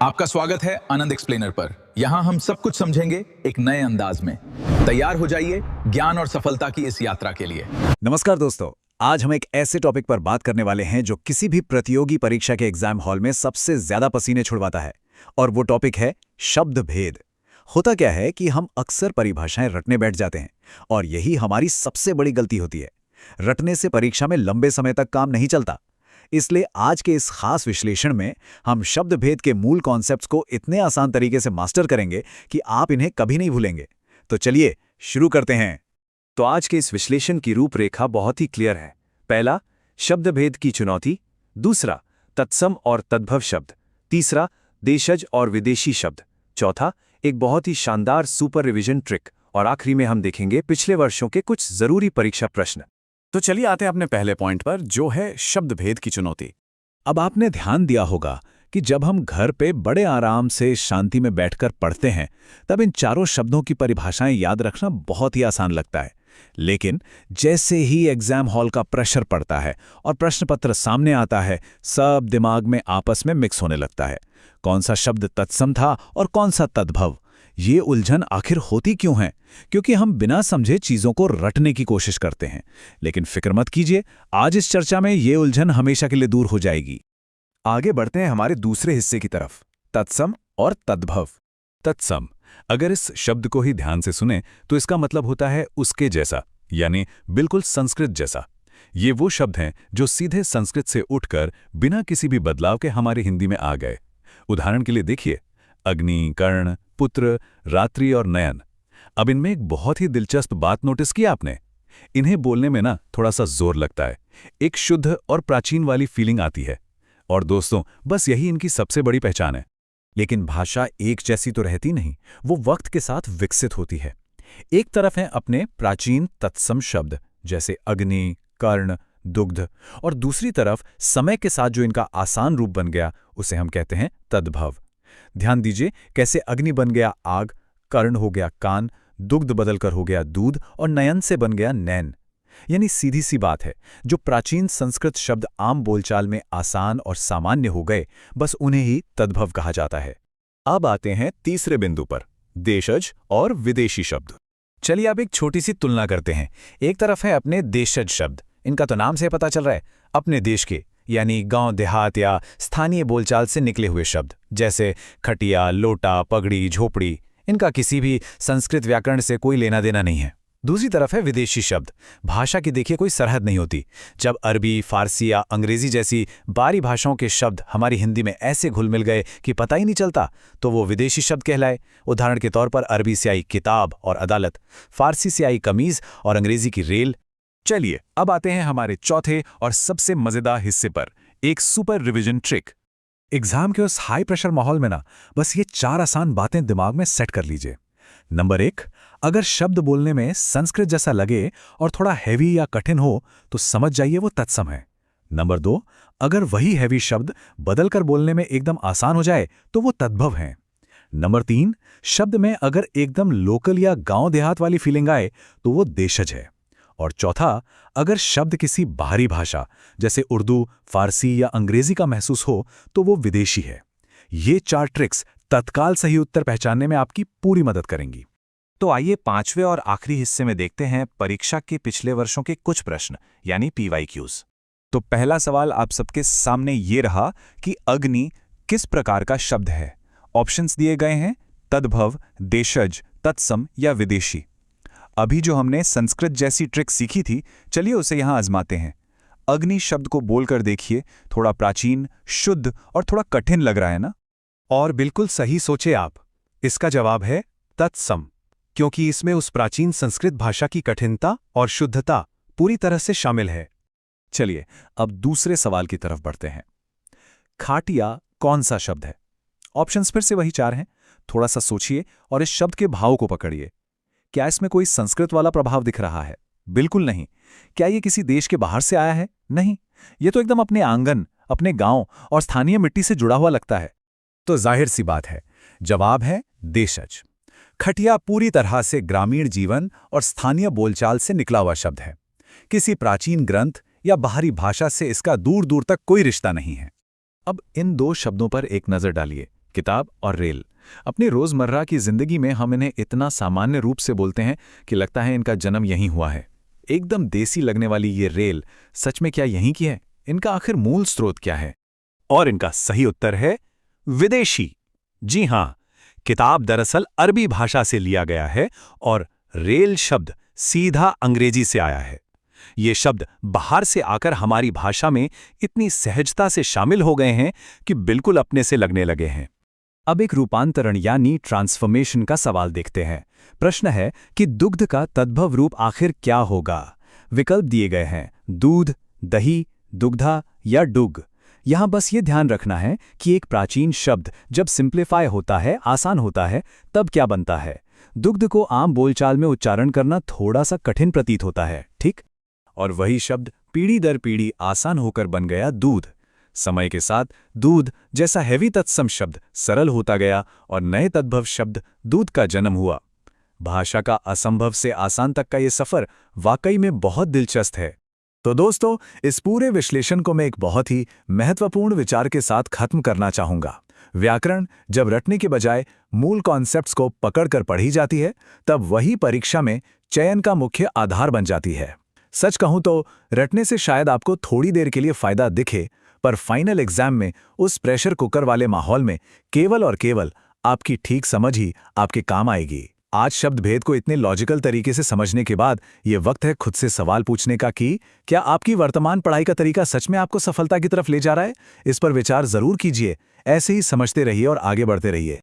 आपका स्वागत है आनंद एक्सप्लेनर पर। यहाँ हम सब कुछ समझेंगे एक नए अंदाज में। तैयार हो जाइए ज्ञान और सफलता की इस यात्रा के लिए। नमस्कार दोस्तों, आज हम एक ऐसे टॉपिक पर बात करने वाले हैं जो किसी भी प्रतियोगी परीक्षा के एग्जाम हॉल में सबसे ज्यादा पसीने छुड़वाता है। और वो टॉपिक है शब्द भेद। होता क्या है कि हम अक्सर परिभाषाएं रटने बैठ जाते हैं और यही हमारी सबसे बड़ी गलती होती है। रटने से परीक्षा में लंबे समय तक काम नहीं चलता। इसलिए आज के इस खास विश्लेषण में हम शब्द भेद के मूल कॉन्सेप्ट्स को इतने आसान तरीके से मास्टर करेंगे कि आप इन्हें कभी नहीं भूलेंगे। तो चलिए शुरू करते हैं। तो आज के इस विश्लेषण की रूपरेखा बहुत ही क्लियर है। पहला, शब्द भेद की चुनौती। दूसरा, तत्सम और तद्भव शब्द। तीसरा, देशज और विदेशी शब्द। चौथा, एक बहुत ही शानदार सुपर रिवीजन ट्रिक। और आखिरी में हम देखेंगे पिछले वर्षों के कुछ जरूरी परीक्षा प्रश्न। तो चलिए आते हैं अपने पहले पॉइंट पर, जो है शब्द भेद की चुनौती। अब आपने ध्यान दिया होगा कि जब हम घर पे बड़े आराम से शांति में बैठकर पढ़ते हैं तब इन चारों शब्दों की परिभाषाएं याद रखना बहुत ही आसान लगता है। लेकिन जैसे ही एग्जाम हॉल का प्रेशर पड़ता है और प्रश्न पत्र सामने आता है, सब दिमाग में आपस में मिक्स होने लगता है। कौन सा शब्द तत्सम था और कौन सा तद्भव? ये उलझन आखिर होती क्यों है? क्योंकि हम बिना समझे चीजों को रटने की कोशिश करते हैं। लेकिन फिक्र मत कीजिए, आज इस चर्चा में ये उलझन हमेशा के लिए दूर हो जाएगी। आगे बढ़ते हैं हमारे दूसरे हिस्से की तरफ, तत्सम और तद्भव। तत्सम, अगर इस शब्द को ही ध्यान से सुने तो इसका मतलब होता है उसके जैसा, यानी बिल्कुल संस्कृत जैसा। ये वो शब्द हैं जो सीधे संस्कृत से उठकर बिना किसी भी बदलाव के हमारे हिंदी में आ गए। उदाहरण के लिए देखिए, अग्नि, कर्ण, पुत्र, रात्रि और नयन। अब इनमें एक बहुत ही दिलचस्प बात नोटिस की आपने। इन्हें बोलने में ना थोड़ा सा जोर लगता है, एक शुद्ध और प्राचीन वाली फीलिंग आती है। और दोस्तों, बस यही इनकी सबसे बड़ी पहचान है। लेकिन भाषा एक जैसी तो रहती नहीं, वो वक्त के साथ विकसित होती है। एक तरफ हैं अपने प्राचीन तत्सम शब्द जैसे अग्नि, कर्ण, दुग्ध, और दूसरी तरफ समय के साथ जो इनका आसान रूप बन गया उसे हम कहते हैं तद्भव। ध्यान दीजिए कैसे अग्नि बन गया आग, कर्ण हो गया कान, दुग्ध बदलकर हो गया दूध और नयन से बन गया नैन। यानी सीधी सी बात है, जो प्राचीन संस्कृत शब्द आम बोलचाल में आसान और सामान्य हो गए, बस उन्हें ही तद्भव कहा जाता है। अब आते हैं तीसरे बिंदु पर, देशज और विदेशी शब्द। चलिए अब एक छोटी सी तुलना करते हैं। एक तरफ है अपने देशज शब्द, इनका तो नाम से पता चल रहा है, अपने देश के, यानी गांव देहात या स्थानीय बोलचाल से निकले हुए शब्द जैसे खटिया, लोटा, पगड़ी, झोपड़ी। इनका किसी भी संस्कृत व्याकरण से कोई लेना देना नहीं है। दूसरी तरफ है विदेशी शब्द। भाषा की देखिए कोई सरहद नहीं होती। जब अरबी, फारसी या अंग्रेजी जैसी बाहरी भाषाओं के शब्द हमारी हिंदी में ऐसे घुल मिल गए कि पता ही नहीं चलता, तो वो विदेशी शब्द कहलाए। उदाहरण के तौर पर अरबी से आई किताब और अदालत, फारसी से आई कमीज और अंग्रेजी की रेल। चलिए अब आते हैं हमारे चौथे और सबसे मजेदार हिस्से पर, एक सुपर रिवीजन ट्रिक। एग्जाम के उस हाई प्रेशर माहौल में ना बस ये 4 आसान बातें दिमाग में सेट कर लीजिए। नंबर 1, अगर शब्द बोलने में संस्कृत जैसा लगे और थोड़ा हैवी या कठिन हो तो समझ जाइए वो तत्सम है। नंबर 2, अगर वही हैवी शब्द बदलकर बोलने में एकदम आसान हो जाए तो वो तद्भव है। नंबर 3, शब्द में अगर एकदम लोकल या गांव देहात वाली फीलिंग आए तो वो देशज है। और चौथा, अगर शब्द किसी बाहरी भाषा जैसे उर्दू, फारसी या अंग्रेजी का महसूस हो तो वो विदेशी है। ये 4 ट्रिक्स तत्काल सही उत्तर पहचानने में आपकी पूरी मदद करेंगी। तो आइए 5वें और आखिरी हिस्से में देखते हैं परीक्षा के पिछले वर्षों के कुछ प्रश्न, यानी PYQs। तो पहला सवाल आप सबके सामने ये रहा कि अग्नि किस प्रकार का शब्द है। ऑप्शंस दिए गए हैं, तद्भव, देशज, तत्सम या विदेशी। अभी जो हमने संस्कृत जैसी ट्रिक सीखी थी, चलिए उसे यहां आजमाते हैं। अग्नि शब्द को बोलकर देखिए, थोड़ा प्राचीन, शुद्ध और थोड़ा कठिन लग रहा है ना? और बिल्कुल सही सोचे आप, इसका जवाब है तत्सम, क्योंकि इसमें उस प्राचीन संस्कृत भाषा की कठिनता और शुद्धता पूरी तरह से शामिल है। चलिए अब दूसरे सवाल की तरफ बढ़ते हैं। खाटिया कौन सा शब्द है? ऑप्शंस फिर से वही 4 हैं। थोड़ा सा सोचिए और इस शब्द के भाव को पकड़िए। क्या इसमें कोई संस्कृत वाला प्रभाव दिख रहा है? बिल्कुल नहीं। क्या ये किसी देश के बाहर से आया है? नहीं, ये तो एकदम अपने आंगन, अपने गांव और स्थानीय मिट्टी से जुड़ा हुआ लगता है। तो जाहिर सी बात है, जवाब है देशज। खटिया पूरी तरह से ग्रामीण जीवन और स्थानीय बोलचाल से निकला हुआ शब्द है। किसी प्राचीन ग्रंथ या बाहरी भाषा से इसका दूर दूर तक कोई रिश्ता नहीं है। अब इन 2 शब्दों पर एक नजर डालिए। किताब और रेल। अपनी रोजमर्रा की जिंदगी में हम इन्हें इतना सामान्य रूप से बोलते हैं कि लगता है इनका जन्म यहीं हुआ है। एकदम देसी लगने वाली ये रेल सच में क्या यहीं की है? इनका आखिर मूल स्रोत क्या है? और इनका सही उत्तर है विदेशी। जी हां, किताब दरअसल अरबी भाषा से लिया गया है और रेल शब्द सीधा अंग्रेजी से आया है। ये शब्द बाहर से आकर हमारी भाषा में इतनी सहजता से शामिल हो गए हैं कि बिल्कुल अपने से लगने लगे हैं। अब एक रूपांतरण यानी ट्रांसफॉर्मेशन का सवाल देखते हैं। प्रश्न है कि दुग्ध का तद्भव रूप आखिर क्या होगा? विकल्प दिए गए हैं दूध, दही, दुग्धा या डुग। यहां बस ये ध्यान रखना है कि एक प्राचीन शब्द जब सिंप्लीफाई होता है, आसान होता है, तब क्या बनता है? दुग्ध को आम बोलचाल में उच्चारण करना थोड़ा सा कठिन प्रतीत होता है, ठीक? और वही शब्द पीढ़ी दर पीढ़ी आसान होकर बन गया दूध। समय के साथ दूध जैसा हैवी तत्सम शब्द सरल होता गया और नए तद्भव शब्द दूध का जन्म हुआ। भाषा का असंभव से आसान तक का ये सफर वाकई में बहुत दिलचस्प है। तो दोस्तों, इस पूरे विश्लेषण को मैं एक बहुत ही महत्वपूर्ण विचार के साथ खत्म करना चाहूंगा। व्याकरण जब रटने के बजाय मूल कॉन्सेप्ट्स को पकड़कर पढ़ी जाती है, तब वही परीक्षा में चयन का मुख्य आधार बन जाती है। सच कहूं तो रटने से शायद आपको थोड़ी देर के लिए फायदा दिखे, पर फाइनल एग्जाम में उस प्रेशर कुकर वाले माहौल में केवल और केवल आपकी ठीक समझ ही आपके काम आएगी। आज शब्द भेद को इतने लॉजिकल तरीके से समझने के बाद ये वक्त है खुद से सवाल पूछने का कि क्या आपकी वर्तमान पढ़ाई का तरीका सच में आपको सफलता की तरफ ले जा रहा है? इस पर विचार जरूर कीजिए। ऐसे ही समझते रहिए और आगे बढ़ते रहिए।